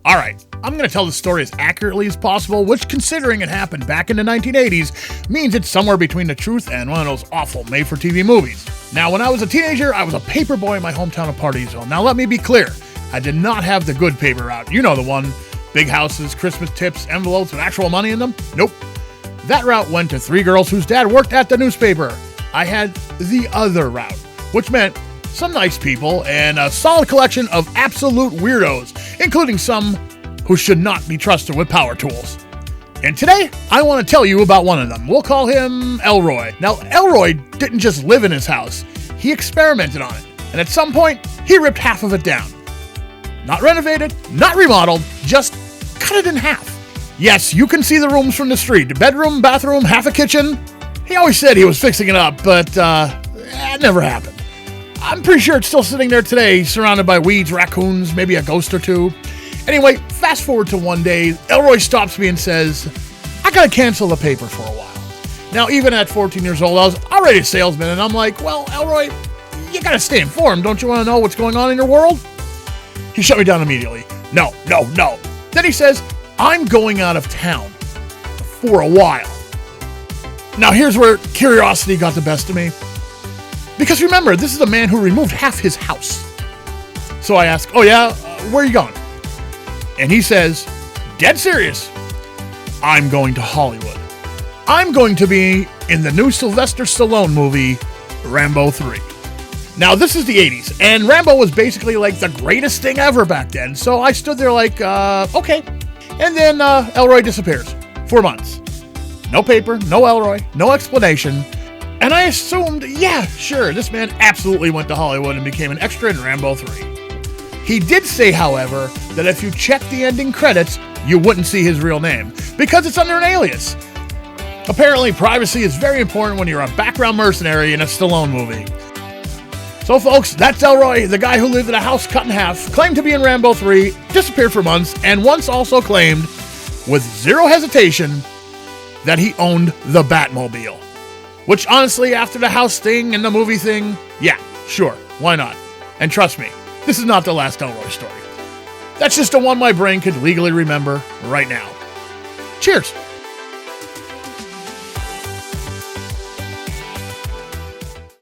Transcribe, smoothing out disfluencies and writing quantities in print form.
Alright, I'm going to tell the story as accurately as possible, which, considering it happened back in the 1980s, means it's somewhere between the truth and one of those awful made-for-TV movies. Now, when I was a teenager, I was a paper boy in my hometown of Pardeesville. Now, let me be clear, I did not have the good paper route. You know the one. Big houses, Christmas tips, envelopes with actual money in them? Nope. That route went to three girls whose dad worked at the newspaper. I had the other route, which meant some nice people and a solid collection of absolute weirdos, including some who should not be trusted with power tools. And today, I want to tell you about one of them. We'll call him Elroy. Now, Elroy didn't just live in his house. He experimented on it. And at some point, he ripped half of it down. Not renovated, not remodeled, just cut it in half. Yes, you can see the rooms from the street. The bedroom, bathroom, half a kitchen. He always said he was fixing it up, but it never happened. I'm pretty sure it's still sitting there today, surrounded by weeds, raccoons, maybe a ghost or two. Anyway, fast forward to one day, Elroy stops me and says, I gotta cancel the paper for a while. Now, even at 14 years old, I was already a salesman, and I'm like, well, Elroy, you gotta stay informed. Don't you want to know what's going on in your world? He shut me down immediately. No. Then he says, I'm going out of town for a while. Now, here's where curiosity got the best of me. Because remember, this is a man who removed half his house. So I ask, oh yeah, where are you going? And he says, dead serious, I'm going to Hollywood. I'm going to be in the new Sylvester Stallone movie, Rambo 3. Now, this is the 80s, and Rambo was basically like the greatest thing ever back then. So I stood there like, okay. And then Elroy disappears for months. No paper, no Elroy, no explanation. And I assumed, yeah, sure, this man absolutely went to Hollywood and became an extra in Rambo 3. He did say, however, that if you check the ending credits, you wouldn't see his real name, because it's under an alias. Apparently, privacy is very important when you're a background mercenary in a Stallone movie. So folks, that's Elroy, the guy who lived in a house cut in half, claimed to be in Rambo 3, disappeared for months, and once also claimed, with zero hesitation, that he owned the Batmobile. Which honestly, after the house thing and the movie thing, yeah, sure, why not? And trust me, this is not the last Elroy story. That's just the one my brain could legally remember right now. Cheers!